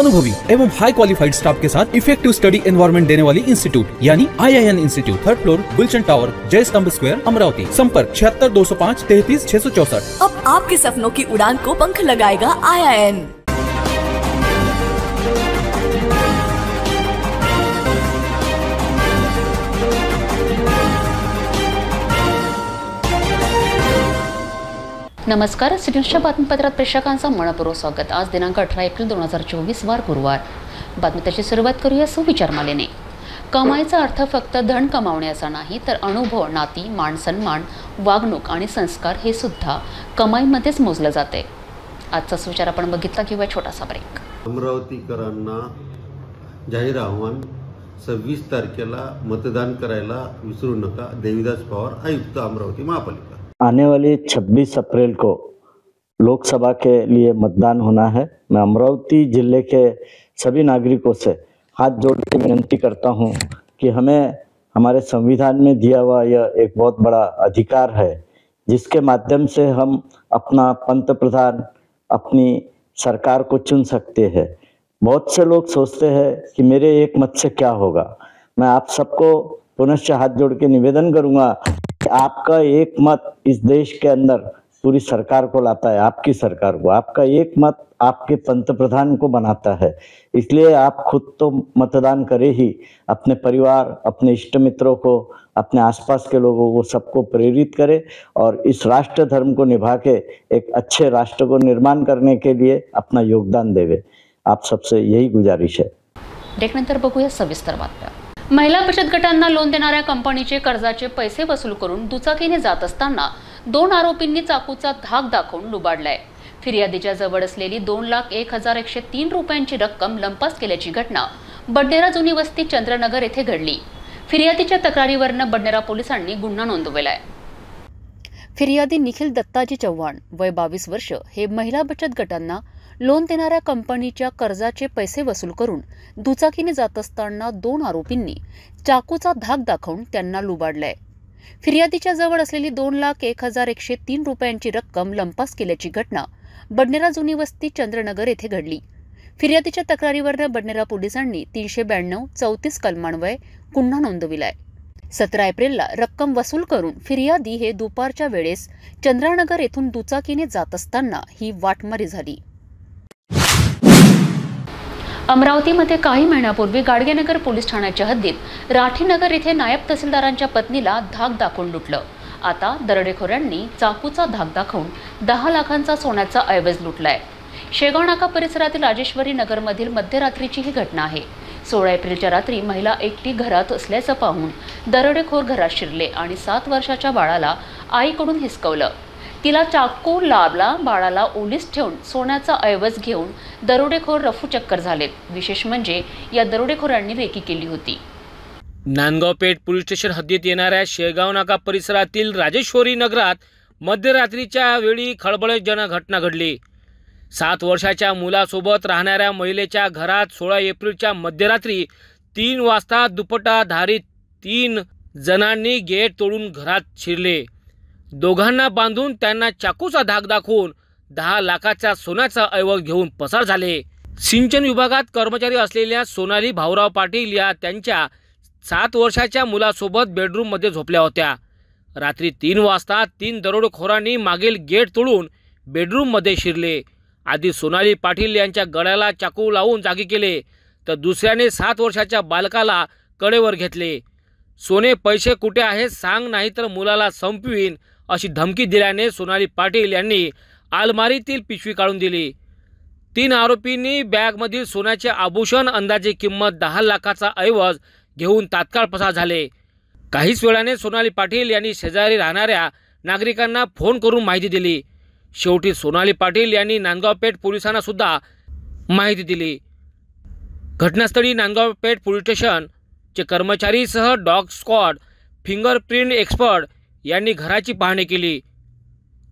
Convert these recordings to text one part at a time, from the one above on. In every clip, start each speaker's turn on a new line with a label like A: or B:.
A: अनुभवी एवं हाई qualified staff के साथ इफेक्टिव स्टडी एनवायरनमेंट देने वाली इंस्टीट्यूट यानी IIN institute, 3rd floor, Gulshan tower, Jai Stambh square, Amravati. संपर्क 76 205 33 664।
B: अब आपके सपनों की उड़ान को पंख लगाएगा IIN।
C: नमस्कार, सिटीच्या बातमीपत्रात प्रेक्षकांचं मनपूर्वक स्वागत। आज दिनांक 18 एप्रिल 2024 वार गुरुवार। बातमीची सुरुवात करूया सुविचारमालेने। कमाईचा अर्थ फक्त धन कमावणे असा नाही, तर अनुभव, नाती, मान सन्मान, वागणूक आणि संस्कार हे सुद्धा कमाईमध्येच मोजलं जाते। आजचा सुविचार आपण बघितला किंवा छोटासा ब्रेक।
D: अमरावतीकरांना जाहीर आव्हान, 26 तारखेला मतदान करायला विसरू नका। देवीदास पवार, आयुक्त, अमरावती महापालिका।
E: आने वाली 26 अप्रैल को लोकसभा के लिए मतदान होना है। मैं अमरावती जिले के सभी नागरिकों से हाथ जोड़ के विनती करता हूं कि हमें हमारे संविधान में दिया हुआ यह एक बहुत बड़ा अधिकार है, जिसके माध्यम से हम अपना पंत प्रधान, अपनी सरकार को चुन सकते हैं। बहुत से लोग सोचते हैं कि मेरे एक मत से क्या होगा। मैं आप सबको पुनश्च हाथ जोड़ के निवेदन करूंगा कि आपका एक मत इस देश के अंदर पूरी सरकार को लाता है, आपकी सरकार को। आपका एक मत आपके पंत प्रधान को बनाता है। इसलिए आप खुद तो मतदान करें ही, अपने परिवार, अपने इष्ट मित्रों को, अपने आसपास के लोगों को, सबको प्रेरित करें और इस राष्ट्र धर्म को निभा के एक अच्छे राष्ट्र को निर्माण करने के लिए अपना योगदान देवे। आप सबसे यही गुजारिश है।
C: नंतर बघूया सविस्तर बातम्या। महिला बचत गटांना लोन देणाऱ्या कंपनीचे कर्जाचे पैसे वसूल करून दुचाकीने जात असताना 2 आरोपींनी चाकूचा धाक दाखवून लुबाडलाय। फिर्यादीच्या जवळ असलेली 2,01,103 रुपयांची रक्कम लंपास केल्याची घटना बडनेरा जुनी वस्ती चंद्रनगर येथे घडली। फिर्यादीच्या तक्रारीवरून बडनेरा पोलिसांनी गुन्हा नोंदवलाय। फिर्यादी निखिल दत्ताजी चव्हाण, वय 22 वर्ष, हे महिला बचत गटांना लोन देणाऱ्या कंपनीच्या कर्जाचे पैसे वसूल करून दुचाकीने जात असताना 2 आरोपींनी चाकूचा धाक दाखवून त्यांना लुबाडलाय। फिर्यादीच्या जवळ असलेली 2,01,103 रुपयांची रक्कम लंपास केल्याची घटना बडनेरा जुनी वस्ती चंद्रनगर येथे घडली। फिर्यादीच्या तक्रारीवरून बडनेरा पोलिसांनी 392 34 कलमान्वये गुन्हा नोंदविलाय। 17 एप्रिलला रक्कम वसूल करून फिर्यादी हे दुपारच्या वेळेस चंद्रनगर येथून दुचाकीने जात असताना ही वाटमारी झाली। अमरावतीमध्ये काही महिन्यापूर्वी गाडगेनगर पोलीस ठाण्याच्या हद्दीत राठीनगर येथे नायब तहसीलदारांच्या पत्नीला धाक दाखवून लुटलं। आता दरोडेखोरांनी चाकूचा धाक दाखवून 10 लाखांचा सोन्याचा ऐवज लुटलाय। शेगाव नाका परिसरातील राजेश्वरी नगरमधील मध्यरात्रीची ही घटना आहे। 16 एप्रिलच्या रात्री महिला एकटी घरात असल्याचं पाहून दरोडेखोर घरात शिरले आणि 7 वर्षाच्या बाळाला आईकडून हिसकवलं। तिला चाकू लावला, बाळाला ओलीस ठेवून सोन्याचा ऐवज घेऊन दरोडेखोर रफूचक्कर झालेत। विशेष म्हणजे या दरोडेखोरांनी रेकी केली होती।
F: नांदगाव पेठ पोलीस स्टेशन हद्दीत येणाऱ्या शेगाव नाका परिसरातील राजेश्वरी नगरात मध्यरात्रीच्या वेळी खळबळजनक घटना घडली। 7 वर्षाच्या मुलासोबत राहणाऱ्या महिलेच्या घरात 16 एप्रिलच्या मध्यरात्री 3 वाजता दुपट्टाधारी 3 जणांनी गेट तोडून घरात शिरले। दोघांना बांधून त्यांना चाकूचा धाक दाखवून 10 लाखाचा सोन्याचा ऐवज घेऊन पसार झाले। सिंचन विभागात कर्मचारी असलेल्या सोनाली भाऊराव पाटील या त्यांच्या 7 वर्षाच्या मुलासोबत बेडरूममध्ये झोपल्या होत्या। रात्री 3 वाजता 3 दरोडेखोरांनी मागील गेट तोडून बेडरूममध्ये शिरले। आधी सोनाली पाटील यांच्या गळ्याला चाकू लावून जागी केले, तर दुसऱ्याने 7 वर्षाच्या बालकाला कडेवर घेतले। सोने पैसे कुठे आहे सांग, नाही तर मुलाला संपवीन अशी धमकी दिल्याने सोनाली पाटील यांनी अलमारीतील पिशवी काढून दिली। 3 आरोपींनी बॅगमधील सोन्याचे आभूषण अंदाजे किंमत 10 लाखाचा ऐवज घेऊन तात्काळ पसार झाले। काहीच वेळाने सोनाली पाटील यांनी शेजारी राहणाऱ्या नागरिकांना फोन करून माहिती दिली। शेवटी सोनाली पाटील यांनी नांदगाव पेठ पोलिसांना सुद्धा माहिती दिली। घटनास्थळी नांदगाव पेठ पोलीस स्टेशनचे कर्मचारीसह डॉग स्क्वॉड, फिंगरप्रिंट एक्सपर्ट यांनी घराची पाहणी केली।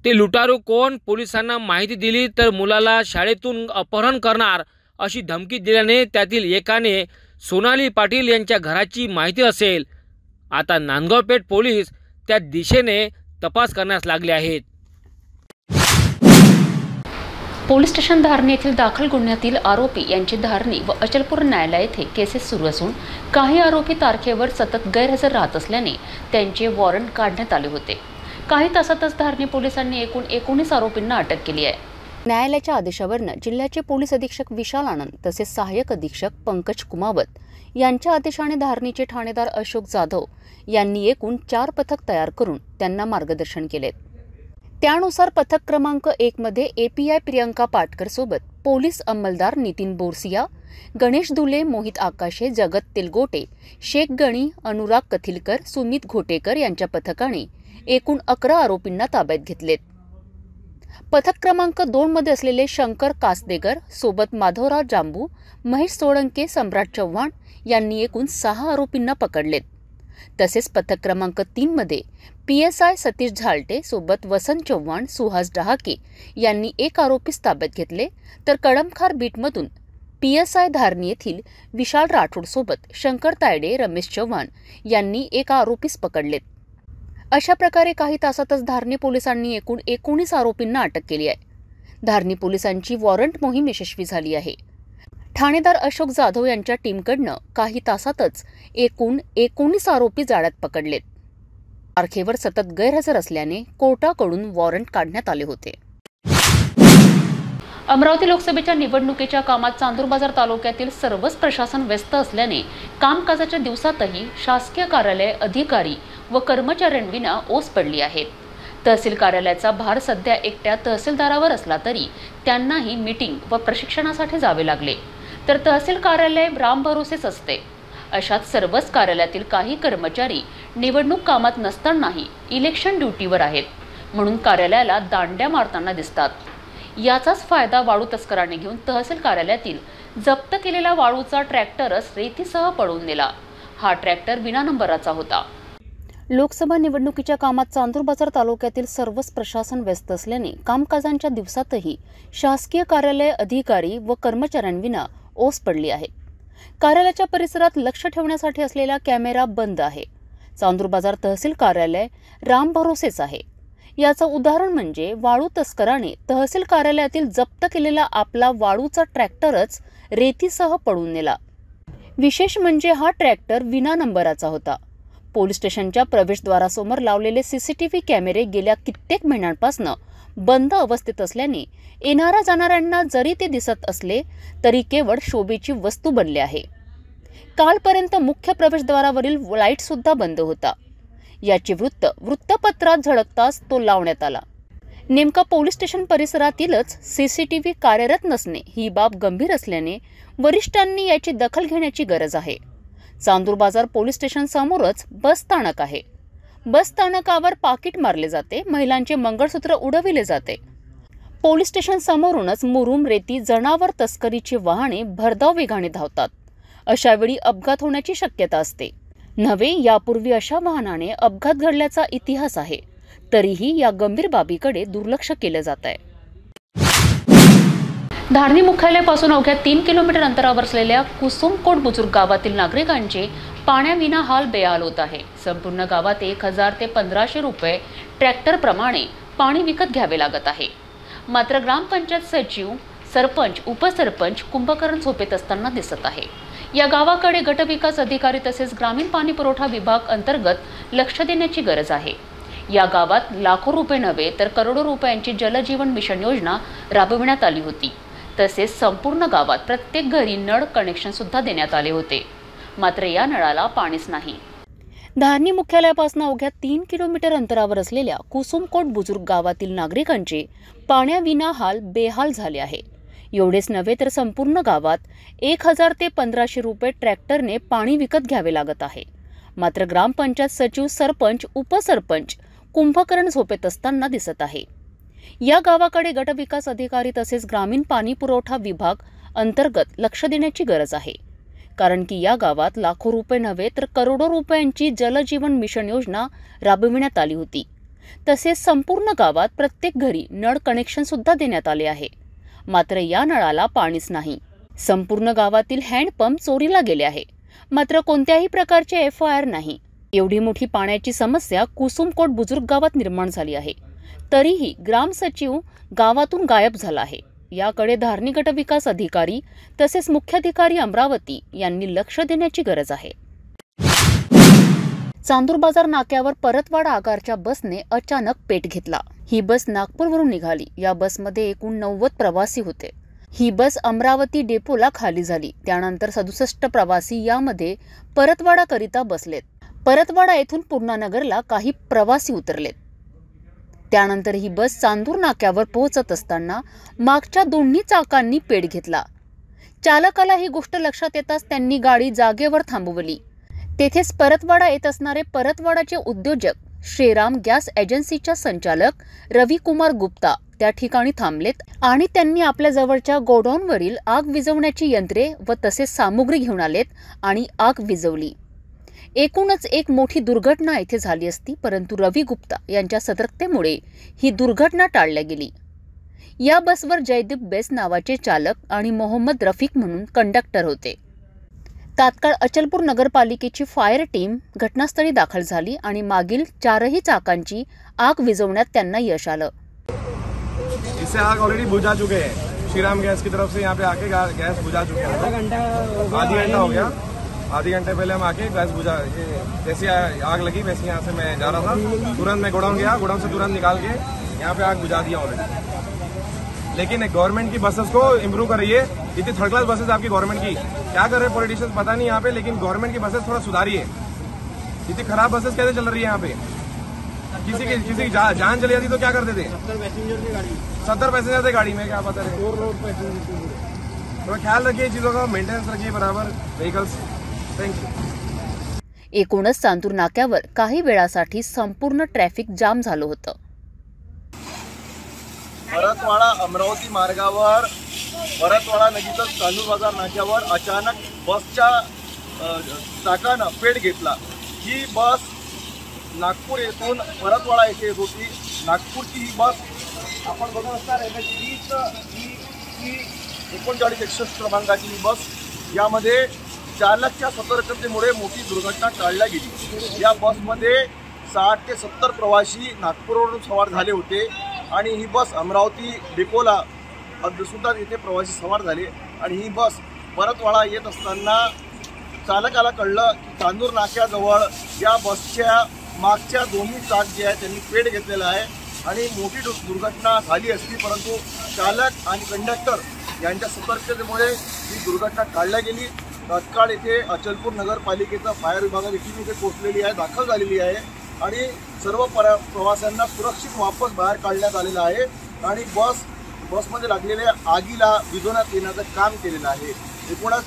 F: ते लुटारू कोण पोलिसांना माहिती दिली तर मुलाला शाळेतून अपहरण करणार अशी धमकी दिल्याने त्यातील एकाने सोनाली पाटील यांच्या घराची माहिती असेल। आता नांदगाव पेठ पोलीस त्या दिशेने तपास करण्यास लागले आहेत।
C: पोलीस स्टेशन धारणी येथील दाखल गुन्ह्यातील आरोपी यांची धारणी व अचलपूर न्यायालय येथे केसेस सुरू असून काही आरोपी तारखेवर सतत गैरहजर राहत असल्याने त्यांचे वॉरंट काढण्यात आले होते। काही तासातच धारणी पोलिसांनी एकूण 19 आरोपींना अटक केली आहे। न्यायालयाच्या आदेशावरनं जिल्ह्याचे पोलीस अधीक्षक विशाल आनंद तसेच सहाय्यक अधीक्षक पंकज कुमावत यांच्या आदेशाने धारणीचे ठाणेदार अशोक जाधव यांनी एकूण 4 पथक तयार करून त्यांना मार्गदर्शन केले। त्यानुसार पथक क्रमांक 1 मध्ये API प्रियंका पाटकर सोबत पोलीस अंमलदार नितीन बोरसिया, गणेश दुले, मोहित आकाशे, जगत तेलगोटे, शेख गणी, अनुराग कथिलकर, सुमित घोटेकर यांच्या पथकाने एकूण 11 आरोपींना ताब्यात घेतलेत। पथक क्रमांक 2 मध्ये असलेले शंकर कासदेगर सोबत माधवराव जांबू, महेश सोळंके, सम्राट चव्हाण यांनी एकूण 6 आरोपींना पकडलेत। तसेच पथक क्रमांक 3 मध्ये PSI सतीश झालटे सोबत वसंत चव्हाण, सुहास डहाके यांनी 1 आरोपीस ताब्यात घेतले, तर कळमखार बीटमधून PSI धारणी येथील विशाल राठोड सोबत शंकर तायडे, रमेश चव्हाण यांनी 1 आरोपीस पकडलेत। अशा प्रकारे काही तासातच धारणी पोलिसांनी एकूण 19 आरोपींना अटक केली आहे। धारणी पोलिसांची वॉरंट मोहीम यशस्वी झाली आहे। ठाणेदार अशोक जाधव यांच्या टीमकडनं काही तासातच एकूण 19 आरोपी जाळ्यात पकडलेत। तारखेवर सतत गैरहजर असल्याने कोर्टाकडून वॉरंट काढण्यात आले होते। अमरावती लोकसभेच्या निवडणुकीच्या कामात चांदूर बाजार तालुक्यातील सर्वच प्रशासन व्यस्त असल्याने कामकाजाच्या दिवसातही शासकीय कार्यालय, अधिकारी व कर्मचाऱ्यांविना ओस पडली आहेत। तहसील कार्यालयाचा भार सध्या एकट्या तहसीलदारावर असला तरी त्यांनाही मीटिंग व प्रशिक्षणासाठी जावे लागले, तर तहसील कार्यालय राम भरोसेच असते। अशात सर्वच कार्यालयातील काही कर्मचारी निवडणूक कामात नसतानाही इलेक्शन ड्युटीवर आहेत, म्हणून कार्यालयाला दांड्या मारताना दिसतात। याचाच फायदा वाळू तस्करांनी घेऊन तहसील कार्यालयातील जप्त केलेला वाळूचा ट्रॅक्टरच रेतीसह पळवून नेला। हा ट्रॅक्टर विना नंबराचा होता। लोकसभा निवडणुकीच्या कामात चांदूर बाजार तालुक्यातील सर्वच प्रशासन व्यस्त असल्याने कामकाजांच्या दिवसातही शासकीय कार्यालय, अधिकारी व कर्मचाऱ्यांविना ओस पडली आहे। कार्यालयाच्या परिसरात लक्ष ठेवण्यासाठी असलेला कॅमेरा बंद आहे। चांदूर बाजार तहसील कार्यालय राम भरोसेच आहे। याचं उदाहरण म्हणजे वाळू तस्कराने तहसील कार्यालयातील जप्त केलेला आपला वाळूचा ट्रॅक्टरच रेतीसह पळून नेला। विशेष म्हणजे हा ट्रॅक्टर विना नंबराचा होता। पोलीस स्टेशनच्या प्रवेशद्वारासमोर लावलेले CCTV कॅमेरे गेल्या कित्येक महिन्यांपासून बंद अवस्थेत असल्याने येणाऱ्या जाणाऱ्यांना जरी ते दिसत असले तरी केवळ शोभेची वस्तू बनले आहे। कालपर्यंत मुख्य प्रवेशद्वारावरील लाईट सुद्धा बंद होता। याचे वृत्तपत्रात झळकताच तो लावण्यात आला। नेमका पोलीस स्टेशन परिसरातीलच CCTV कार्यरत नसणे ही बाब गंभीर असल्याने वरिष्ठांनी याची दखल घेण्याची गरज आहे। चांदूर बाजार पोलीस स्टेशन समोरच बस स्थानक आहे। बस स्थानकावर पाकिट मारले जाते, महिलांचे मंगळसूत्र उडविले जाते। पोलीस स्टेशन समोरूनच मुरुम, रेती, जनावर तस्करीची वाहने भरधाव वेगाने धावतात। अशा वेळी अपघात होण्याची शक्यता असते। नव्हे, यापूर्वी अशा वाहनाने अपघात घडल्याचा इतिहास आहे, तरीही या गंभीर बाबीकडे दुर्लक्ष केलं जात आहे। धारणी मुख्यालयापासून अवघ्या 3 किलोमीटर अंतरावर असलेल्या कुसुमकोट बुजुर्ग गावातील नागरिकांचे पाण्याविना हाल बेहाल होत आहे। संपूर्ण गावात 1000 ते 1500 रुपये ट्रॅक्टरप्रमाणे पाणी विकत घ्यावे लागत आहे। मात्र ग्रामपंचायत सचिव, सरपंच, उपसरपंच कुंभकर्ण झोपेत असताना दिसत आहे। या गावाकडे गटविकास अधिकारी तसेच ग्रामीण पाणी पुरवठा विभाग अंतर्गत लक्ष देण्याची गरज आहे। या गावात लाखो रुपये नव्हे तर करोडो रुपयांची जलजीवन मिशन योजना राबविण्यात आली होती। तसेच संपूर्ण गावात प्रत्येक घरी नळ कनेक्शन सुद्धा देण्यात आले होते, मात्र या नळाला पाणीच नाही। धारणी मुख्यालयापासून अवघ्या 3 किलोमीटर अंतरावर असलेल्या कुसुमकोट बुजुर्ग गावातील नागरिकांचे पाण्याविना हाल बेहाल झाले आहे। एवढेच नव्हे तर संपूर्ण गावात 1000 ते 1500 रुपये ट्रॅक्टरने पाणी विकत घ्यावे लागत आहे। मात्र ग्रामपंचायत सचिव, सरपंच, उपसरपंच कुंभकर्ण झोपेत असताना दिसत आहे। या गावाकडे गटविकास अधिकारी तसेच ग्रामीण पाणी पुरवठा विभाग अंतर्गत लक्ष देण्याची गरज आहे, कारण की या गावात लाखो रुपये नव्हे तर करोडो रुपयांची जलजीवन मिशन योजना राबविण्यात आली होती। तसेच संपूर्ण गावात प्रत्येक घरी नळ कनेक्शन सुद्धा देण्यात आले आहे, मात्र या नळाला पाणीच नाही। संपूर्ण गावातील हँडपंप चोरीला गेले आहे, मात्र कोणत्याही प्रकारचे FIR नाही। एवढी मोठी पाण्याची समस्या कुसुमकोट बुजुर्ग गावात निर्माण झाली आहे, तरीही ग्रामसचिव गावातून गायब झाला आहे। याकडे धारणी गट विकास अधिकारी तसेच मुख्याधिकारी अमरावती यांनी लक्ष देण्याची गरज आहे। चांदूर बाजार नाक्यावर परतवाडा आगारच्या बसने अचानक पेट घेतला। ही बस नागपूरवरून निघाली। या बसमध्ये एकूण 90 प्रवासी होते। ही बस अमरावती डेपोला खाली झाली। त्यानंतर 67 प्रवासी यामध्ये परतवाडाकरिता बसलेत। परतवाडा येथून पूर्णानगरला काही प्रवासी उतरलेत। त्यानंतर ही बस चांदूर नाक्यावर पोहोचत असताना मागच्या दोन्ही चाकांनी पेट घेतला। चालकाला ही गोष्ट लक्षात येताच त्यांनी गाडी जागेवर थांबवली। तेथेच परतवाडा येत असणारे परतवाडाचे उद्योजक श्रीराम गॅस एजन्सीच्या संचालक रविकुमार गुप्ता त्या ठिकाणी थांबलेत आणि त्यांनी आपल्या जवळच्या गोडाऊनवरील आग विझवण्याची यंत्रे व तसेच सामुग्री घेऊन आलेत आणि आग विझवली। एकूणच एक मोठी दुर्घटना येथे झाली असती, परंतु रवी गुप्ता यांच्या सतर्कतेमुळे ही दुर्घटना टाळल्या गेली। या बसवर जयदीप बेस नावाचे चालक आणि मोहम्मद रफिक म्हणून कंडक्टर होते। तात्काळ अचलपूर नगरपालिकेची फायर टीम घटनास्थळी दाखल झाली आणि मागील 4ही चाकांची आग विझवण्यात त्यांना यश आलं।
G: इससे आग ऑलरेडी बुझा चुके हैं। श्रीराम गैस की तरफ से यहाँ पे आके गैस बुझा चुके हैं। आधी घंटा हो गया। आधे घंटे पहले हम आके गैस बुझा, जैसे आग लगी वैसे यहाँ से मैं जा रहा था, तुरंत मैं गोडाउन गया, गोडाउन से तुरंत निकाल के यहाँ पे आग बुझा दिया ऑलरेडी। लेकिन गवर्नमेंट की बसेस को इम्प्रूव करिए। इतनी थर्ड क्लास बसेस आपकी गवर्नमेंट की, क्या कर रहे हैं पॉलिटिशियंस पता नहीं यहाँ पे, लेकिन गवर्नमेंट की बसेस थोड़ा सुधारिए। इतनी खराब बसेस कैसे चल रही है यहाँ पे? किसी की जान चली जाती तो क्या करते थे? 70 पैसेंजर थे गाड़ी में, क्या पता है। थोड़ा ख्याल रखिए चीजों का, मेंटेनेंस रखिए बराबर व्हीकल्स। Thank you.
C: एकूणच चांदूर नाक्यावर काही वेळासाठी संपूर्ण ट्रॅफिक जाम झालं होतं।
H: परतवाडा अमरावती मार्गावर परतवाडा नजीकच चांदूर बाजार नाक्यावर अचानक बसच्या चाकानं पेट घेतला। ही बस नागपूर येथून परतवाडा येथे येत होती। नागपूरची ही बस आपण बघत असणार ही 3961 क्रमांकाची ही बस, यामध्ये चालकाच्या सतर्कतेमुळे मोठी दुर्घटना टाळल्या गेली। या बसमध्ये 60 ते 70 प्रवासी नागपूरवरून सवार झाले होते आणि ही बस अमरावती डेपोला सुद्धा इथे प्रवासी सवार झाले आणि ही बस परतवाडा येत असताना चालकाला कळलं की चांदूर नाक्याजवळ या बसच्या मागच्या दोन्ही चाक जे आहे त्यांनी पेट घेतलेला आहे आणि मोठी दुर्घटना झाली असती, परंतु चालक आणि कंडक्टर यांच्या सतर्कतेमुळे ही दुर्घटना टाळल्या गेली। तात्काळ येथे अचलपूर नगरपालिकेचा फायर विभागाची टीम इथे पोहोचलेली आहे, दाखल झालेली आहे आणि सर्व प्रवाशांना सुरक्षित वापस बाहेर काढण्यात आलेलं आहे आणि बसमध्ये लागलेल्या आगीला विझवण्यात येण्याचं काम केलेलं आहे। एकूणच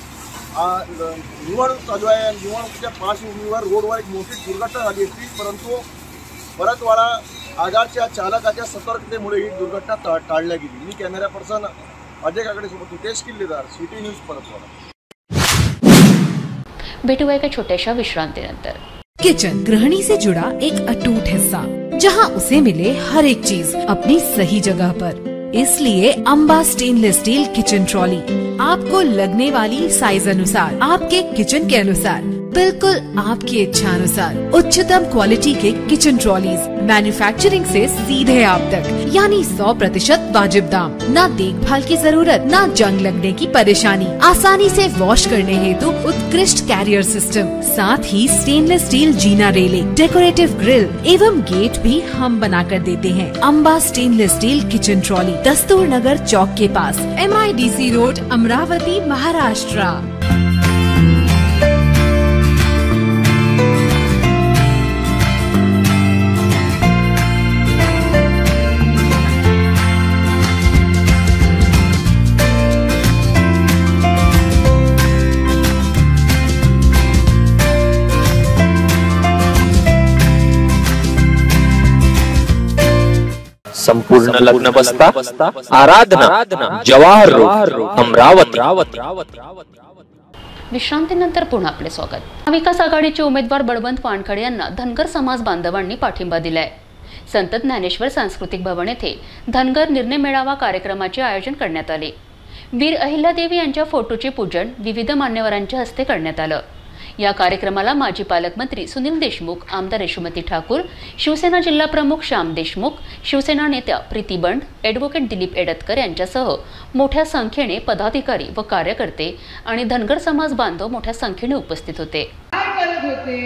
H: निवडणूक चालू आहे। निवडणुकीच्या पार्श्वभूमीवर रोडवर एक मोठी दुर्घटना झाली असती, परंतु परतवाडा आगारच्या चालकाच्या सतर्कतेमुळे ही दुर्घटना टाळल्या गेली। मी कॅमेरा पर्सन अजय काकडे सोबत नितेश किल्लेदार, सिटी न्यूज परतवाडा।
C: भेटूया एका छोट्याशा विश्रांतीनंतर।
I: किचन गृहिणी से जुड़ा एक अटूट हिस्सा, जहां उसे मिले हर एक चीज अपनी सही जगह पर। इसलिए Amba stainless steel kitchen trolley आपको लगने वाली साइज अनुसार, आपके किचन के अनुसार, बिल्कुल आपकी इच्छा अनुसार उच्चतम क्वालिटी के किचन ट्रॉलीज मैन्युफैक्चरिंग से सीधे आप तक, यानी 100% वाजिब दाम, ना देखभाल की जरूरत, ना जंग लगने की परेशानी, आसानी से वॉश करने हेतु उत्कृष्ट कैरियर सिस्टम, साथ ही स्टेनलेस स्टील जीना रेलिंग, डेकोरेटिव ग्रिल एवं गेट भी हम बना कर देते हैं। Amba stainless steel kitchen trolley, Dastur Nagar Chowk के पास, MIDC रोड, अमरावती, महाराष्ट्र।
J: संपूर्ण लग्न बसता आराधना जवाहर रोड अमरावती।
C: विश्रांतीनंतर पुन्हा आपले स्वागत। महाविकास आघाडीचे उमेदवार बळवंत वानखडे यांना धनगर समाज बांधवांनी पाठिंबा दिलाय। संत ज्ञानेश्वर सांस्कृतिक भवन येथे धनगर निर्णय मेळावा कार्यक्रमाचे आयोजन करण्यात आले। वीर अहिल्यादेवी यांच्या फोटोचे पूजन विविध मान्यवरांच्या हस्ते करण्यात आलं। या कार्यक्रमाला माजी पालकमंत्री सुनील देशमुख, आमदार यशोमती ठाकूर, शिवसेना जिल्हा प्रमुख श्याम देशमुख, शिवसेना नेत्या प्रीती बंड, ॲडव्होकेट दिलीप एडतकर यांच्यासह मोठ्या संख्येने पदाधिकारी व कार्यकर्ते आणि धनगर समाज बांधव मोठ्या संख्येने उपस्थित होते.
K: काय करत होते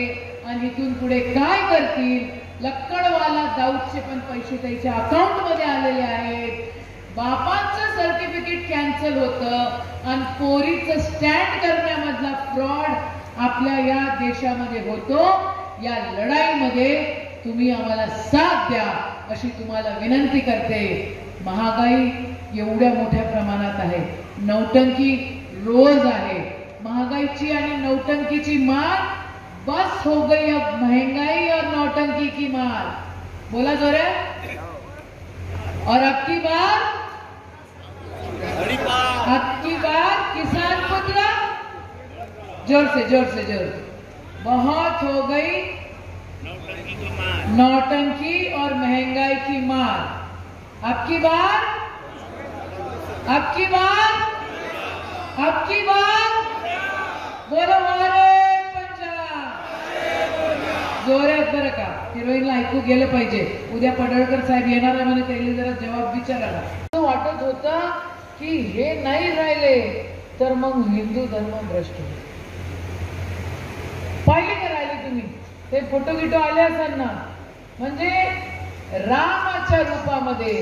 K: आणि इथून पुढे काय करतील? लक्कडवाला दाऊदचे पण पैसे त्याच्या अकाउंट मध्ये आलेले आहेत. बापांचं सर्टिफिकेट कॅन्सल होतं आणि पोरीचं स्टँड करण्यामधला फ्रॉड आपल्या या देशामध्ये होतो. या लढाईमध्ये तुम्ही आम्हाला साथ द्या अशी तुम्हाला विनंती करते. महागाई एवढ्या मोठ्या प्रमाणात आहे, नौटंकी रोज आहे. महागाईची आणि नौटंकीची मार बस हो गई. अब महंगाई और नौटंकी की मार, बोला जोरे. और अब की बार किसान पुत्र, जोर से जोर से जोर. बहुत हो गई नौटंकी और महंगाई की मार. अब की बार बोलो हमारे पंजाब. जोरात बरं का, हिरोईनला ऐकू गेलं पाहिजे. उद्या पडळकर साहेब येणार आहे म्हणे, त्याला जरा जबाब विचारायला. वाटत होतं की हे नाही राहिले तर मग हिंदू धर्म भ्रष्ट होईल. पाहिले का राहिले तुम्ही ते फोटो गिटो आले असाल ना. म्हणजे रामाच्या रूपामध्ये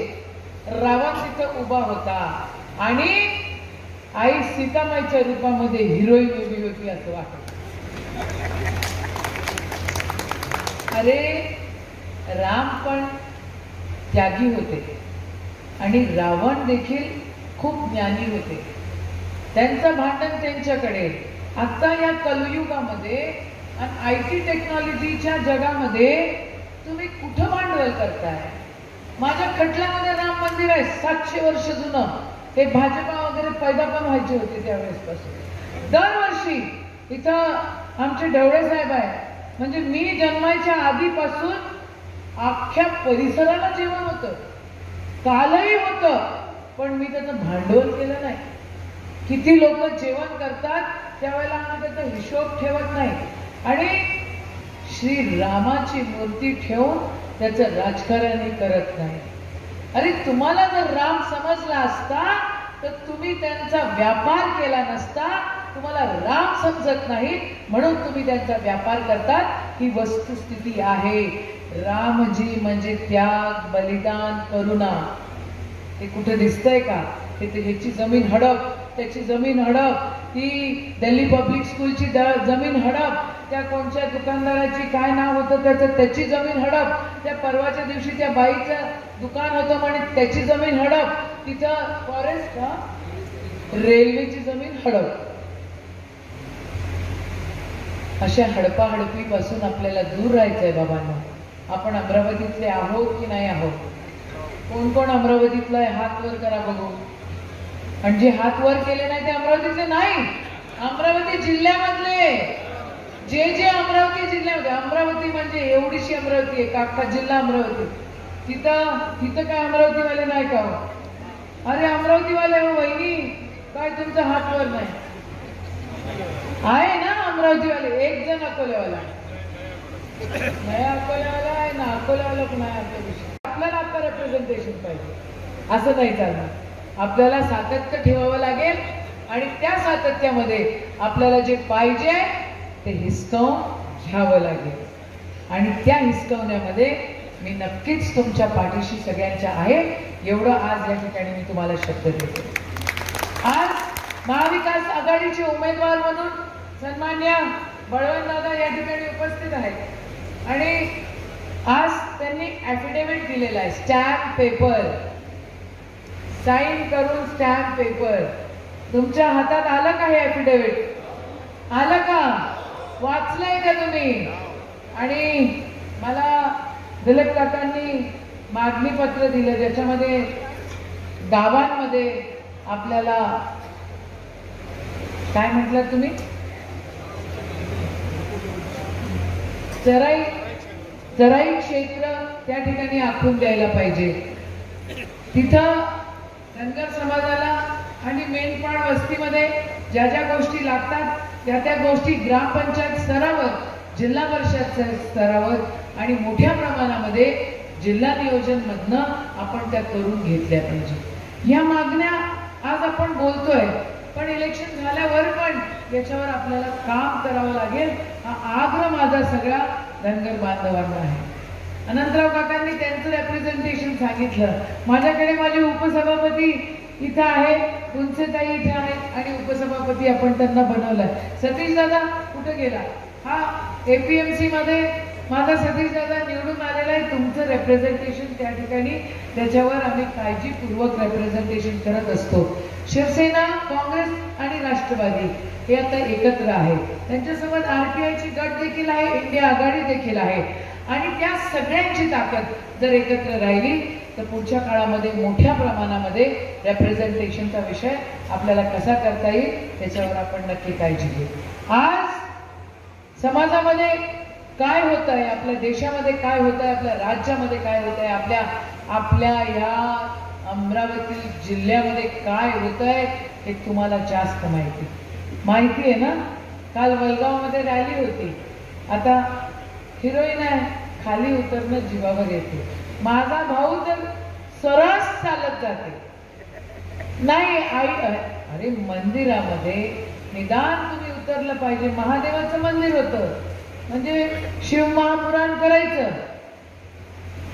K: रावण तिथं उभा होता आणि आई सीतामाईच्या रूपामध्ये हिरोईन उभी होती असं वाटत. अरे राम पण त्यागी होते आणि रावण देखील खूप ज्ञानी होते. त्यांचं भांडण त्यांच्याकडे. आता या कलयुगामध्ये आणि IT टेक्नॉलॉजीच्या जगामध्ये तुम्ही कुठं भांडवल करताय? माझ्या खटल्यामध्ये राम मंदिर आहे 700 वर्ष जुनं. ते भाजपा वगैरे पैदा पण व्हायचे होते त्यावेळेसपासून. दरवर्षी इथं आमचे ढवळे साहेब आहे. म्हणजे मी जन्माच्या आधीपासून अख्ख्या परिसराला जेवण होतं, कालही होतं, पण मी त्याचं भांडवल केलं नाही. किती लोक जेवण करतात त्यावेळेला आम्ही त्याचा हिशोब ठेवत नाही आणि श्री रामाची मूर्ती ठेवून त्याचं राजकारणही करत नाही. अरे तुम्हाला जर राम समजला असता तर तुम्ही त्यांचा व्यापार केला नसता. तुम्हाला राम समजत नाही म्हणून तुम्ही त्यांचा व्यापार करतात. ही वस्तुस्थिती आहे. रामजी म्हणजे त्याग, बलिदान, करुणा. ते कुठे दिसतंय का? ह्याची जमीन हडप, त्याची जमीन हडप, ती दिल्ली पब्लिक स्कूलची जमीन हडप, त्या कोणत्या दुकानदाराची काय नाव होतं त्याची जमीन हडप, त्या परवाच्या दिवशी त्या बाईचं दुकान होतं म्हणे त्याची जमीन हडप, तिथं फॉरेस्ट रेल्वेची जमीन हडप. अशा हडपाहडपीपासून आपल्याला दूर राहायचंय बाबांना. आपण अमरावतीतले आहोत की नाही आहोत? कोण कोण अमरावतीतला आहे हात वर करा बघू. आणि जे हात वर केले नाही ते अमरावतीतले नाही. अमरावती जिल्ह्यामधले जे अमरावती जिल्ह्यामध्ये, अमरावती म्हणजे एवढीशी अमरावती आहे, अख्खा जिल्हा अमरावती. तिथं काय अमरावतीवाले नाही का? अरे अमरावतीवाले हो वहिनी, काय तुमचा हात वर नाही आहे ना? अमरावतीवाले एक जण अकोल्यावाला नाही, अकोल्यावाला आहे ना, अकोल्यावाला पण आहे. आपल्याला आता रिप्रेझेंटेशन पाहिजे, असं नाही चालणार. आपल्याला सातत्य ठेवावं लागेल आणि त्या सातत्यामध्ये आपल्याला जे पाहिजे ते हिसकावून घ्यावं लागेल. आणि त्या हिसकावण्यामध्ये मी नक्कीच तुमच्या पाठीशी सगळ्यांच्या आहे, एवढं आज या ठिकाणी मी तुम्हाला शब्द देतो. आज महाविकास आघाडीचे उमेदवार म्हणून सन्मान्य बळवंतदादा या ठिकाणी उपस्थित आहेत आणि आज त्यांनी ॲफिडेव्हिट दिलेला आहे. स्टॅम्प पेपर साइन करून स्टॅम्प पेपर तुमच्या हातात आलं का? हे ॲफिडेव्हिट आलं का? वाचलंय का तुम्ही? आणि मला दिलीप काकांनी मागणी पत्र दिलं ज्याच्यामध्ये गावांमध्ये आपल्याला काय म्हटलं तुम्ही? चराई क्षेत्र त्या ठिकाणी आखून द्यायला पाहिजे. तिथं धनगर समाजाला आणि मेंढपाळ वस्तीमध्ये ज्या ज्या गोष्टी लागतात त्या गोष्टी ग्रामपंचायत स्तरावर, जिल्हा परिषद स्तरावर आणि मोठ्या प्रमाणामध्ये जिल्हा नियोजन मधनं आपण त्या करून घेतल्या पाहिजे। या मागण्या आज आपण बोलतोय, पण इलेक्शन झाल्यावर पण याच्यावर आपल्याला काम करावं लागेल, हा आग्रह माझा सगळ्या धनगर बांधवांना आहे। अनंतराव काकांनी त्यांचं रिप्रेझेंटेशन सांगितलं। माझ्याकडे माझे उपसभापती इथं आहे, उंचेताई इथे आहेत आणि उपसभापती आपण त्यांना बनवलाय। सतीश दादा कुठे गेला? हा एपीएमसी मध्ये माझा सतीश दादा निवडून आलेला आहे। तुमचं रिप्रेझेंटेशन त्या ठिकाणी, त्याच्यावर आम्ही काळजीपूर्वक रिप्रेझेंटेशन करत असतो। शिवसेना, काँग्रेस आणि राष्ट्रवादी हे आता एकत्र आहे, त्यांच्यासोबत आरपीआयची गट देखील आहे, इंडिया आघाडी देखील आहे आणि त्या सगळ्यांची ताकद जर एकत्र राहिली तर पुढच्या काळामध्ये मोठ्या प्रमाणामध्ये रिप्रेझेंटेशनचा विषय आपल्याला कसा करता येईल त्याच्यावर आपण नक्की काळजी घेऊ। आज समाजामध्ये काय होत आहे, आपल्या देशामध्ये काय होत आहे, आपल्या राज्यामध्ये काय होत आहे, आपल्या या अमरावती जिल्ह्यामध्ये काय होत आहे हे तुम्हाला जास्त माहिती आहे ना। काल वलगावमध्ये रॅली होती, आता हिरोईन आहे, खाली उतरणं जीवावर येते। माझा भाऊ तर सरस चालत जाते, नाही आई अरे मंदिरामध्ये निदान तुम्ही उतरलं पाहिजे। महादेवाचं मंदिर होतं म्हणजे शिव महापुराण करायचं,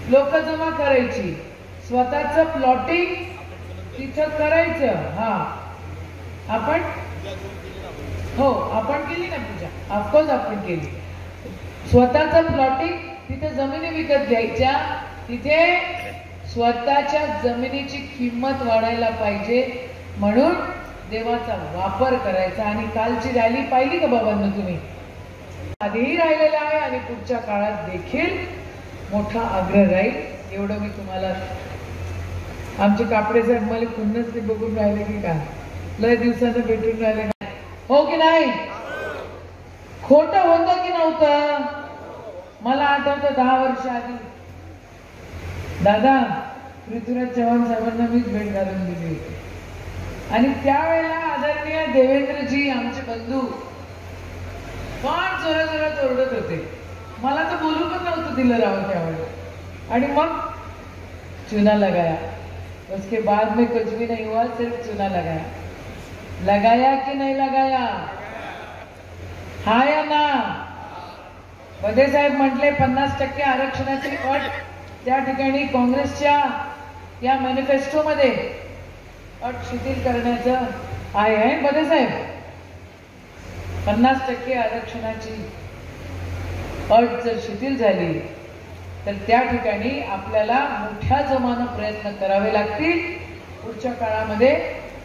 K: लोक जमा करायची, स्वतःचं प्लॉटिंग तिथं करायचं। हा आपण केली ना पूजा, ऑफकोर्स आपण केली। स्वतःचं प्लॉटिंग, तिथे जमिनी विकत घ्यायच्या, तिथे स्वतःच्या जमिनीची किंमत वाढायला पाहिजे म्हणून देवाचा वापर करायचा। आणि कालची रॅली पाहिली का बाबांना तुम्ही? आधीही राहिलेला आहे आणि पुढच्या काळात देखील मोठा आग्रह राहील, एवढं मी तुम्हाला। आमचे कापडे साहेब मला पुन्हाच ते बघून राहिले की काय, लय दिवसानं भेटून राहिले, हो की नाही? खोटं होतं की नव्हतं? मला आठवतं 10 वर्ष आधी दादा पृथ्वीराज चव्हाण साहेबांना मीच भेट घालून दिली होती आणि त्यावेळेला आदरणीय देवेंद्रजी आमचे बंधू फार जोरात ओरडत होते, मला तर बोलू पण नव्हतं दिलं राव त्यावेळेला। आणि मग चुना लगाया, उसके बाद में कुछ भी नहीं हुआ, सिर्फ चुना लगाया कि नहीं लगाया? हा या ना? बदे साहेब म्हटले 50% आरक्षणाची अट त्या ठिकाणी काँग्रेसच्या या मॅनिफेस्टोमध्ये अट शिथिल करण्याचं आहे बदे साहेब। 50% आरक्षणाची अट जर शिथिल झाली तर त्या ठिकाणी आपल्याला मोठ्या जोमानं प्रयत्न करावे लागतील पुढच्या काळामध्ये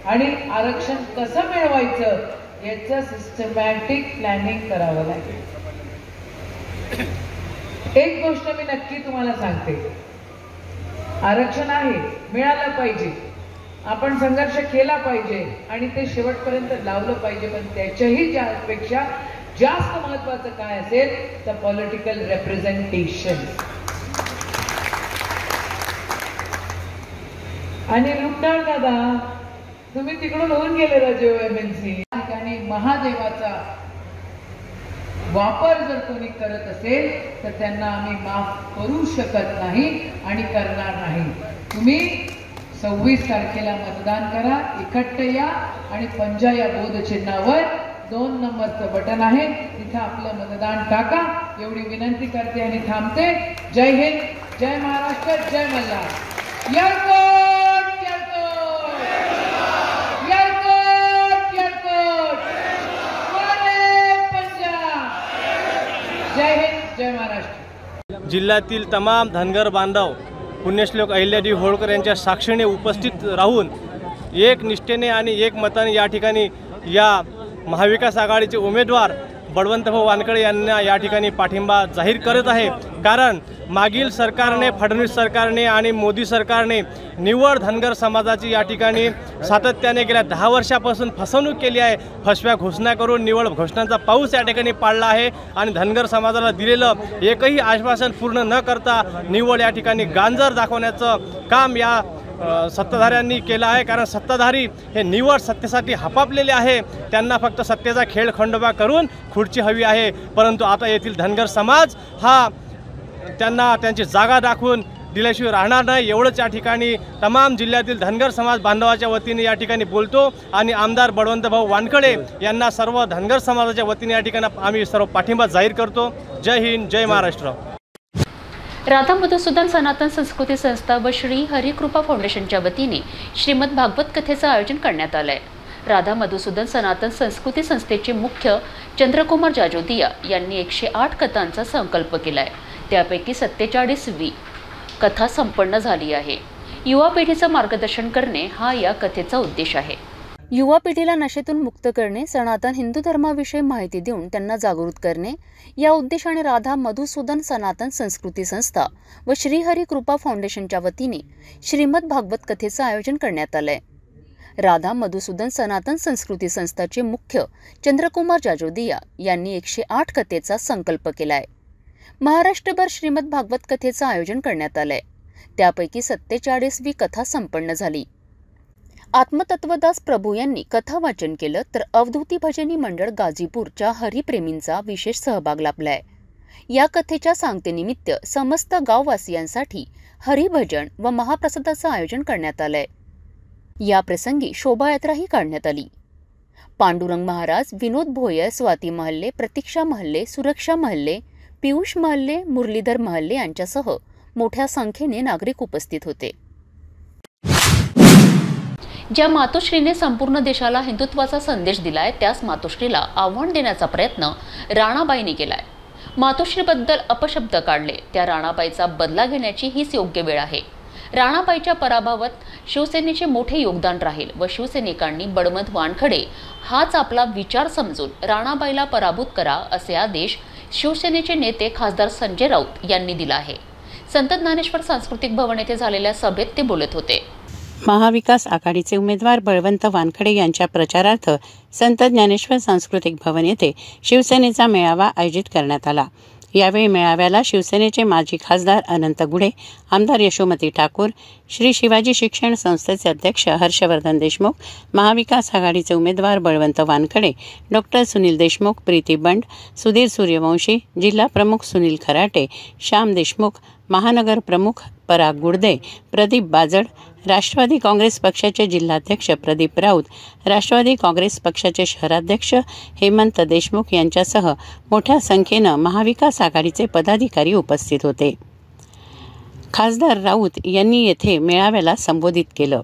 K: आणि आरक्षण कसं मिळवायचं याचं सिस्टमॅटिक प्लॅनिंग करावं लागेल। एक गोष्ट मी नक्की तुम्हाला सांगते, आरक्षण आहे, मिळालं पाहिजे, आपण संघर्ष केला पाहिजे आणि ते शेवटपर्यंत लावलं पाहिजे, पण त्याच्याही पेक्षा जास्त महत्वाचं काय असेल तर पॉलिटिकल रिप्रेझेंटेशन। आणि लुटणार दादा तुम्ही तिकडून होऊन गेले राजे एमएनसी ठिकाणी महादेवाचा वापर जर कोणी करत असेल तर त्यांना आम्ही माफ करू शकत नाही आणि करणार नाही। तुम्ही 26 तारखेला मतदान करा, एकट्ट या आणि पंजा या बोध चिन्हावर 2 नंबरचं बटन आहे तिथे आपलं मतदान टाका, एवढी विनंती करते आणि थांबते। जय हिंद, जय महाराष्ट्र, जय Malhar. Airport airport airport airport, जय हिंद, जय महाराष्ट्र।
L: जिल्ह्यातील तमाम धनगर बांधव पुण्यश्लोक अहिल्यादेवी होळकर यांच्या साक्षीने उपस्थित राहून एक निष्ठेने आणि एक मताने या ठिकाणी या महाविकास आघाडीचे उमेदवार बळवंतभाऊ वानखडे यांना या ठिकाणी पाठिंबा जाहीर करत आहे। कारण मागील सरकारने, फडणवीस सरकारने आणि मोदी सरकारने निव्वळ धनगर समाजाची या ठिकाणी सातत्याने गेल्या 10 वर्षापासून फसवणूक केली आहे। फसव्या घोषणा करून निव्वळ घोषणांचा पाऊस या ठिकाणी पाडला आहे आणि धनगर समाजाला दिलेलं एकही आश्वासन पूर्ण न करता निव्वळ या ठिकाणी गांजर दाखवण्याचं काम या सत्ताधाऱ्यांनी केला आहे, कारण सत्ताधारी हे निवड सत्तेसाठी हपापलेले आहे. त्यांना फक्त सत्तेचा खेळ खंडोबा करून खुर्ची हवी आहे. परंतु आता येथील धनगर समाज हा त्यांना त्यांची जागा दाखवून दिल्याशिवाय राहणार नाही, एवढंच या ठिकाणी तमाम जिल्ह्यातील धनगर समाज बांधवाच्या वतीने या ठिकाणी बोलतो. आणि आमदार बळवंतभाऊ वानखडे यांना सर्व धनगर समाजाच्या वतीने या ठिकाणी आम्ही सर्व पाठिंबा जाहीर करतो. जय हिंद, जय महाराष्ट्र.
C: राधा मधुसूदन सनातन संस्कृती संस्था व श्री हरिकृपा फाउंडेशनच्या वतीने श्रीमद भागवत कथेचं आयोजन करण्यात आलं आहे. राधा मधुसूदन सनातन संस्कृती संस्थेचे मुख्य चंद्रकुमार जाजोदिया यांनी 108 कथांचा संकल्प केला आहे. त्यापैकी 47वी कथा संपन्न झाली आहे. युवा पिढीचं मार्गदर्शन करणे हा या कथेचा उद्देश आहे. युवा पिढीला नशेतून मुक्त करणे, सनातन हिंदू धर्माविषयी माहिती देऊन त्यांना जागृत करणे या उद्देशाने राधा मधुसूदन सनातन संस्कृती संस्था व श्रीहरी कृपा फाउंडेशनच्या वतीने श्रीमद भागवत कथेचं आयोजन करण्यात आलंय. राधा मधुसूदन सनातन संस्कृती संस्थाचे मुख्य चंद्रकुमार जाजोदिया यांनी 108 कथेचा संकल्प केलाय. महाराष्ट्रभर श्रीमद भागवत कथेचं आयोजन करण्यात आलंय. त्यापैकी 47वी कथा संपन्न झाली. आत्मतत्वदास प्रभू यांनी कथा वाचन केलं, तर अवधूती भजनी मंडळ गाजीपूरच्या हरिप्रेमींचा विशेष सहभाग लाभलाय. या कथेच्या सांगतेनिमित्त समस्त गाववासियांसाठी हरिभजन व महाप्रसादाचं आयोजन करण्यात आलंय. या प्रसंगी शोभायात्राही काढण्यात आली. पांडुरंग महाराज, विनोद भोयर, स्वाती महल्ले, प्रतीक्षा महल्ले, सुरक्षा महल्ले, पियुष महल्ले, मुरलीधर महल्ले यांच्यासह मोठ्या संख्येने नागरिक उपस्थित होते. ज्या मातोश्रीने संपूर्ण देशाला हिंदुत्वाचा संदेश दिलाय, त्याच मातोश्रीला आव्हान देण्याचा प्रयत्न राणाबाईंनी केलाय. मातोश्रीबद्दल अपशब्द काढले, त्या राणाबाईचा बदला घेण्याची हीच योग्य वेळ आहे. राणाबाईच्या पराभवात शिवसेनेचे मोठे योगदान राहील व शिवसैनिकांनी बळवंत वानखडे हाच आपला विचार समजून राणाबाईला पराभूत करा, असे आदेश शिवसेनेचे नेते खासदार संजय राऊत यांनी दिला आहे. संत ज्ञानेश्वर सांस्कृतिक भवन येथे झालेल्या सभेत ते बोलत होते.
M: महाविकास आघाडीचे उमेदवार बळवंत वानखडे यांच्या प्रचारार्थ संत ज्ञानेश्वर सांस्कृतिक भवन येथे शिवसेनेचा मेळावा आयोजित करण्यात आला. यावेळी मेळाव्याला शिवसेनेचे माजी खासदार अनंत गुढे, आमदार यशोमती ठाकूर, श्री शिवाजी शिक्षण संस्थेचे अध्यक्ष हर्षवर्धन देशमुख, महाविकास आघाडीचे उमेदवार बळवंत वानखडे, डॉक्टर सुनील देशमुख, प्रीती बंड, सुधीर सूर्यवंशी, जिल्हा प्रमुख सुनील खराटे, श्याम देशमुख, महानगर प्रमुख पराग गुडदे, प्रदीप बाजड, राष्ट्रवादी काँग्रेस पक्षाचे जिल्हाध्यक्ष प्रदीप राऊत, राष्ट्रवादी काँग्रेस पक्षाचे शहराध्यक्ष हेमंत देशमुख यांच्यासह मोठ्या संख्येनं महाविकास आघाडीचे पदाधिकारी उपस्थित होते. खासदार राऊत यांनी येथे मेळाव्याला संबोधित केलं.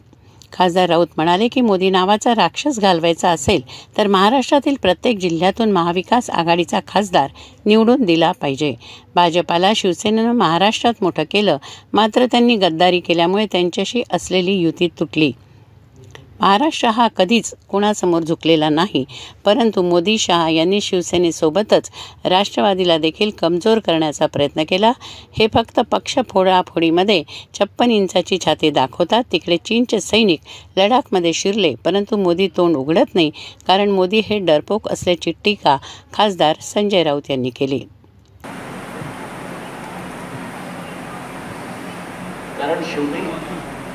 M: खासदार राऊत म्हणाले की मोदी नावाचा राक्षस घालवायचा असेल तर महाराष्ट्रातील प्रत्येक जिल्ह्यातून महाविकास आघाडीचा खासदार निवडून दिला पाहिजे. भाजपाला शिवसेनेनं महाराष्ट्रात मोठं केलं, मात्र त्यांनी गद्दारी केल्यामुळे त्यांच्याशी असलेली युती तुटली. महाराष्ट्र हा कधीच कोणासमोर झुकलेला नाही, परंतु मोदी शहा यांनी शिवसेनेसोबतच राष्ट्रवादीला देखील कमजोर करण्याचा प्रयत्न केला. हे फक्त पक्ष फोडाफोडीमध्ये 56 इंचाची छाती दाखवतात. तिकडे चीनचे सैनिक लडाखमध्ये शिरले, परंतु मोदी तोंड उघडत नाही, कारण मोदी हे डरपोक असल्याची टीका खासदार संजय राऊत यांनी केली.
N: कारण शेवटी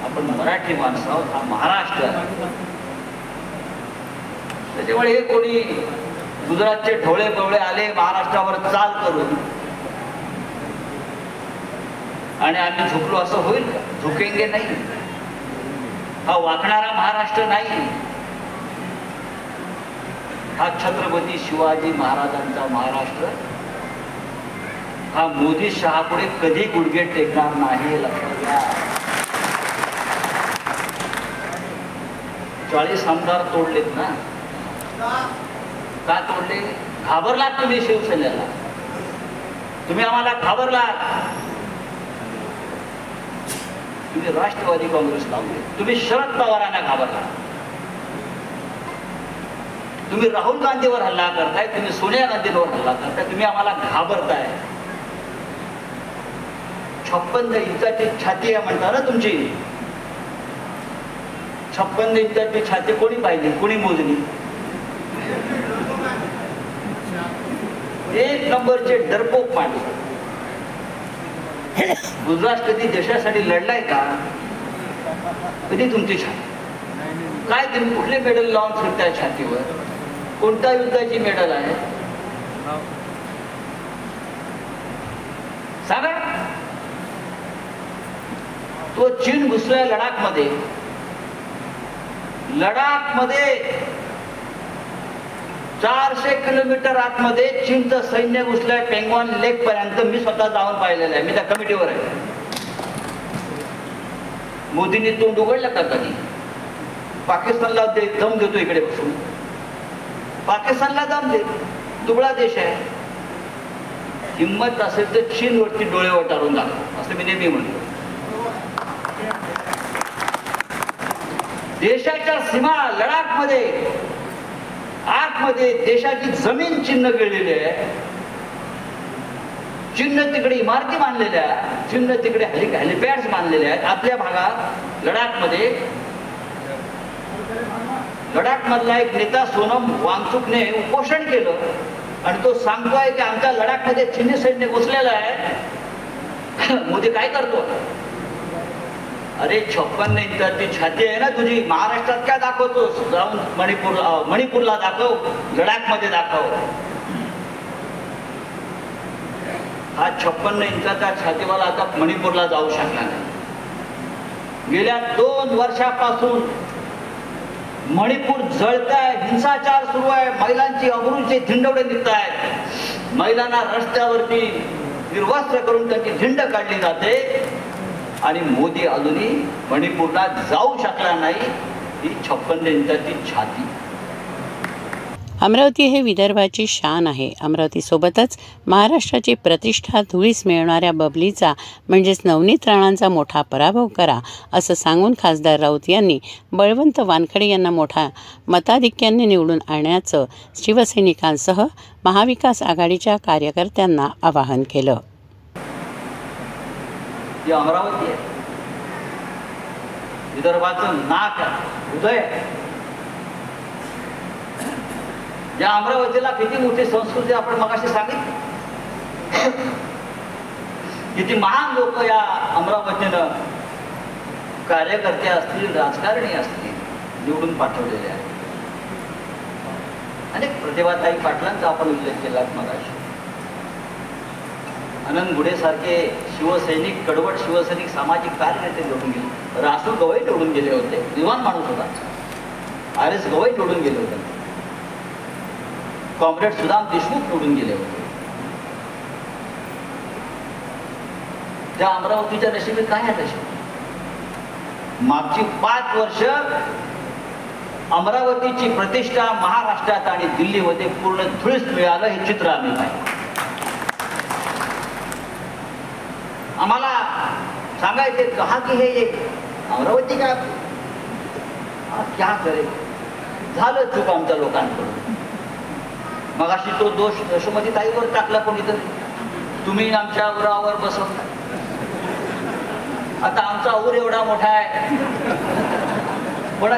N: आपण मराठी माणसं आहोत, हा महाराष्ट्र आहे. त्याच्यामुळे हे कोणी गुजरातचे ढोळे पवळे आले महाराष्ट्रावर चाल करून आणि आम्ही झुकलो असं होईल का? झुकेंगे नाही. हा वाकणारा महाराष्ट्र नाही, हा छत्रपती शिवाजी महाराजांचा महाराष्ट्र. हा मोदी शहापुढे कधी गुडघे टेकणार नाही, लक्षात घ्या. 40 आमदार तोडलेत ना. का तोडले? घाबरलात तुम्ही शिवसेनेला, तुम्ही आम्हाला घाबरलात. तुम्ही राष्ट्रवादी काँग्रेस लावले, तुम्ही शरद पवारांना घाबरला, तुम्ही राहुल गांधीवर हल्ला करताय, तुम्ही सोनिया गांधीवर हल्ला करताय, तुम्ही आम्हाला घाबरताय. 56 इंचाची छाती आहे म्हणता ना तुमची. 56 इंचाची छाती कोणी पाहिजे, कोणी मोजली? 1 नंबरचे डरपोक माणसं. गुजरात कधी देशासाठी लढलाय का? कधी तुमची छाती काय, तुम्ही कुठले मेडल लावून फिरताय छातीवर? कोणत्या युद्धाची मेडल आहे सांगा? तो चीन घुसलाय लडाखमध्ये. लडाखमध्ये 400 किलोमीटर आतमध्ये चीनचं सैन्य घुसलंय पेंगॉन लेक पर्यंत. मी स्वतः जाऊन पाहिलेलं आहे, मी त्या कमिटीवर आहे. मोदींनी तोंड उघडलं का कधी? पाकिस्तानला दम देतो इकडे बसून. पाकिस्तानला दम दे, दुबळा देश आहे. हिंमत असेल तर चीनवरती डोळे वटारून दाखव, असं मी नेहमी म्हणतो. देशाच्या सीमा लडाखमध्ये आतमध्ये देशाची जमीन चिन्ह गेलेली आहे. चिन्ह तिकडे इमारती बांधलेल्या, चिन्ह तिकडे हेलिपॅड्स बांधलेले आहेत. आपल्या भागात लडाखमध्ये, लडाख मधला एक नेता सोनम वांगचुकने उपोषण केलं आणि तो सांगतोय की आमच्या लडाखमध्ये चीनी सैन्य घुसलेलं आहे. मोदी काय करतो? अरे 56 इंचाची छाती आहे ना तुझी, महाराष्ट्रात काय दाखवतोस? जाऊन मणिपूरला दाखव, लडाखमध्ये दाखव. हा 56 इंचाचा छातीवाला आता मणिपूरला जाऊ शकला नाही. गेल्या 2 वर्षापासून मणिपूर जळतंय, हिंसाचार सुरू आहे, महिलांची अब्रूचे धिंडवडे निघत आहेत. महिलांना रस्त्यावरती निर्वस्त्र करून त्यांची धिंड काढली जाते आणि मोदी अजूनही मणिपूरला जाऊ शकला नाही. ही 56 इंचाची छाती.
M: अमरावती हे विदर्भाची शान आहे. अमरावतीसोबतच महाराष्ट्राची प्रतिष्ठा धुळीस मिळवणाऱ्या बबलीचा म्हणजेच नवनीत राणांचा मोठा पराभव करा असं सांगून खासदार राऊत यांनी बळवंत वानखडे यांना मोठ्या मताधिक्याने निवडून आणण्याचं शिवसैनिकांसह महाविकास आघाडीच्या कार्यकर्त्यांना आवाहन केलं.
N: ही अमरावती आहे, विदर्भाचं नाक हृदय. या अमरावतीला किती मोठी संस्कृती आपण मगाशी सांगितली. किती महान लोक या अमरावतीनं, कार्यकर्ते असतील, राजकारणी असतील, निवडून पाठवलेले आहेत. अनेक प्रतिभाताई पाटलांचा आपण उल्लेख केला मगाशी. आनंद गुढे सारखे शिवसैनिक, कडवट शिवसैनिक, सामाजिक कार्यकर्ते निवडून गेले. रासू गवई निवडून गेले होते, विद्वान माणूस होता. RS गवई निवडून गेले होते. कॉम्रेड सुदाम देशमुख निवडून गेले होते. त्या अमरावतीच्या नशिबी काय आहे तशी? मागची 5 वर्ष अमरावतीची प्रतिष्ठा महाराष्ट्रात आणि दिल्लीमध्ये पूर्ण धुळीस मिळालं, हे चित्र आम्ही पाहिलं. आम्हाला सांगायचे कहा की हे अमरावती का क्या करे. झालं चूक आमच्या लोकांकडून. मगाशी तो दोष यशोमती ताईवर टाकला कोणीतरी, तुम्ही आमच्या उरावर बसवता. आता आमचा ऊर एवढा मोठा आहे, पण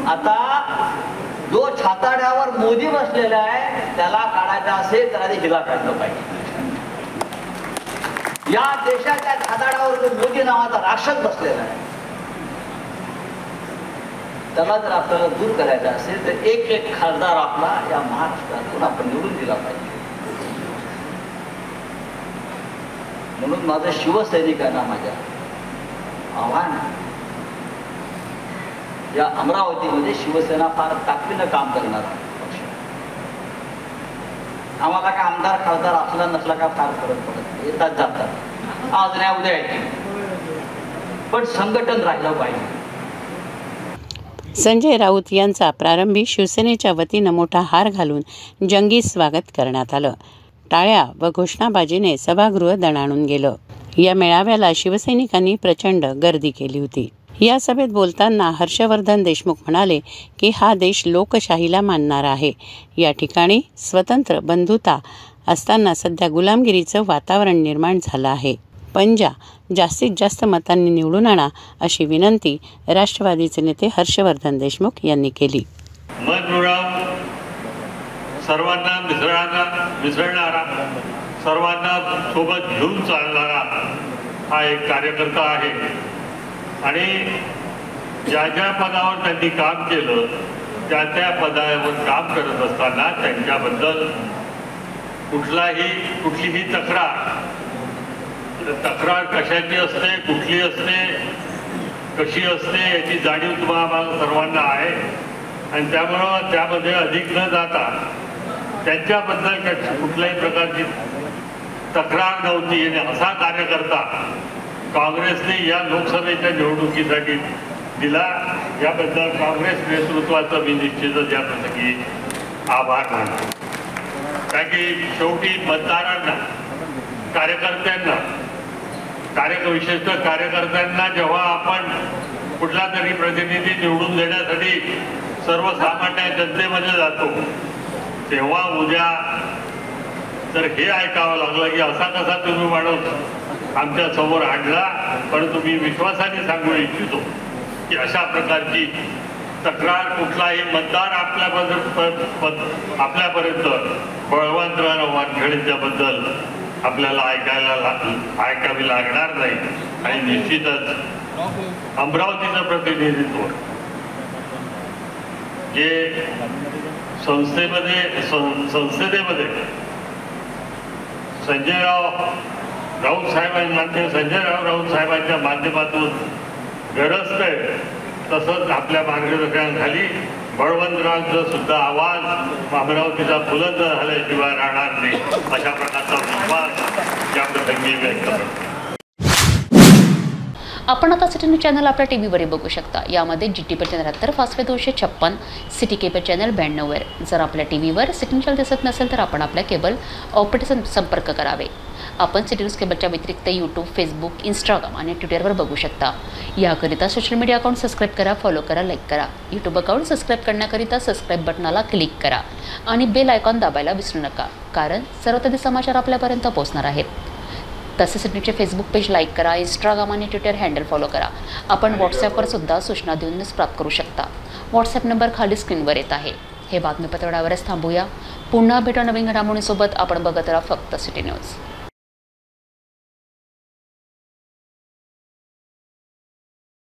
N: आता जो छाताड्यावर मोदी बसलेला आहे त्याला काढायचा असेल तर आधी हिला काढलं पाहिजे. या देशाच्या छाताड्यावर जो मोदी नावाचा राक्षस बसलेला आहे त्याला जर आपल्याला दूर करायचं असेल तर एक एक खासदार आपला या महाराष्ट्रातून आपण निवडून दिला पाहिजे. म्हणून माझं शिवसैनिकांना माझ्या आव्हान, या अमरावतीमध्ये शिवसेना फार ताकदीनं काम करणार पक्ष. आम्हाला काय आमदार खासदार असला नसला का फार फरक पडत, येतात जातात, आज नाही उद्या येतील, पण संघटन राहिलं पाहिजे.
M: संजय राऊत यांचा प्रारंभी शिवसेनेच्या वतीनं मोठा हार घालून जंगी स्वागत करण्यात आलं. टाळ्या व घोषणाबाजीने सभागृह दणाणून गेलं. या मेळाव्याला शिवसैनिकांनी प्रचंड गर्दी केली होती. या सभेत बोलताना हर्षवर्धन देशमुख म्हणाले की हा देश लोकशाहीला मानणारा आहे. या ठिकाणी स्वतंत्र बंधुता असताना सध्या गुलामगिरीचं वातावरण निर्माण झालं आहे. पंजा जास्तीत जास्त मतांनी निवडून आणा अशी विनंती राष्ट्रवादीचे नेते हर्षवर्धन देशमुख यांनी केली.
O: मनमुराव सर्वांना मिसळणारा, सर्वांना सोबत घेऊन चालणारा हा एक कार्यकर्ता आहे. आणि ज्या ज्या पदावर त्यांनी काम केलं त्या पदावर काम करत असताना त्यांच्याबद्दल कुठलीही तक्रार कशाची असते, कुठली असते, कशी असते याची जाणीव तुम्हाला सर्वांना आहे. आणि त्यामुळं त्यामध्ये अधिक न जाता त्यांच्याबद्दल कुठल्याही प्रकारची तक्रार नव्हती आणि असा कार्यकर्ता काँग्रेसने या लोकसभेच्या निवडणुकीसाठी दिला. याबद्दल काँग्रेस नेतृत्वाचा मी निश्चितच या प्रसंगी आभार मानतो. कारण की शेवटी मतदारांना, कार्यकर्त्यांना, विशेषतः कार्यकर्त्यांना जेव्हा आपण कुठला तरी प्रतिनिधी निवडून देण्यासाठी सर्वसामान्य जनतेमध्ये जातो तेव्हा उद्या तर हे ऐकावं लागलं की असा कसा तुम्ही माणूस आमच्या समोर आणला. परंतु मी विश्वासाने सांगू इच्छितो की अशा प्रकारची तक्रार कुठलाही मतदार आपल्यापर्यंत बळवंतराव वानखेडेंच्याबद्दल आपल्याला ऐकावी लागणार नाही. आणि निश्चितच अमरावतीचं प्रतिनिधित्व जे संसदेमध्ये संजयराव राऊत साहेबांच्या माध्यमातून गरजतंय तसंच आपल्या मार्गदर्शनाखाली बळवंतरावांचा सुद्धा आवाज अमरावतीचा बुलंद झाल्याशिवाय राहणार नाही अशा प्रकारचा विश्वास या प्रसंगी व्यक्त करतो.
C: आपण आता सिटी न्यूज चॅनल आपल्या टीव्हीवर बघू शकता. यामध्ये GTP 73, Fastway 256, city cable channel 92वर. जर आपल्या टीव्हीवर सिटी न्यूज दिसत नसेल तर आपण आपल्या केबल ऑपरेटर संपर्क करावे. आपण सिटी न्यूज केबलच्या व्यतिरिक्त यूट्यूब, फेसबुक, इंस्टाग्राम आणि ट्विटरवर बघू शकता. याकरिता सोशल मीडिया अकाउंट सबस्क्राईब करा, फॉलो करा, लाईक करा. यूट्यूब अकाउंट सबस्क्राईब करण्याकरिता सबस्क्राईब बटनाला क्लिक करा आणि बेल आयकॉन दाबायला विसरू नका, कारण सर्वप्रथम समाचार आपल्यापर्यंत पोहोचणार आहेत. तसेच सिटी न्यूजचे फेसबुक पेज लाईक करा, इंस्टाग्राम आणि ट्विटर हँडल फॉलो करा. आपण व्हॉट्सॲपवर सुद्धा सूचना देऊन न्यूज प्राप्त करू शकता. व्हॉट्सॲप नंबर खाली स्क्रीनवर येत आहे. हे बातमीपत्र एवढ्यावरच थांबूया. पुन्हा भेटा नवीन घडामोडींसोबत. आपण बघत राहा फक्त सिटी न्यूज.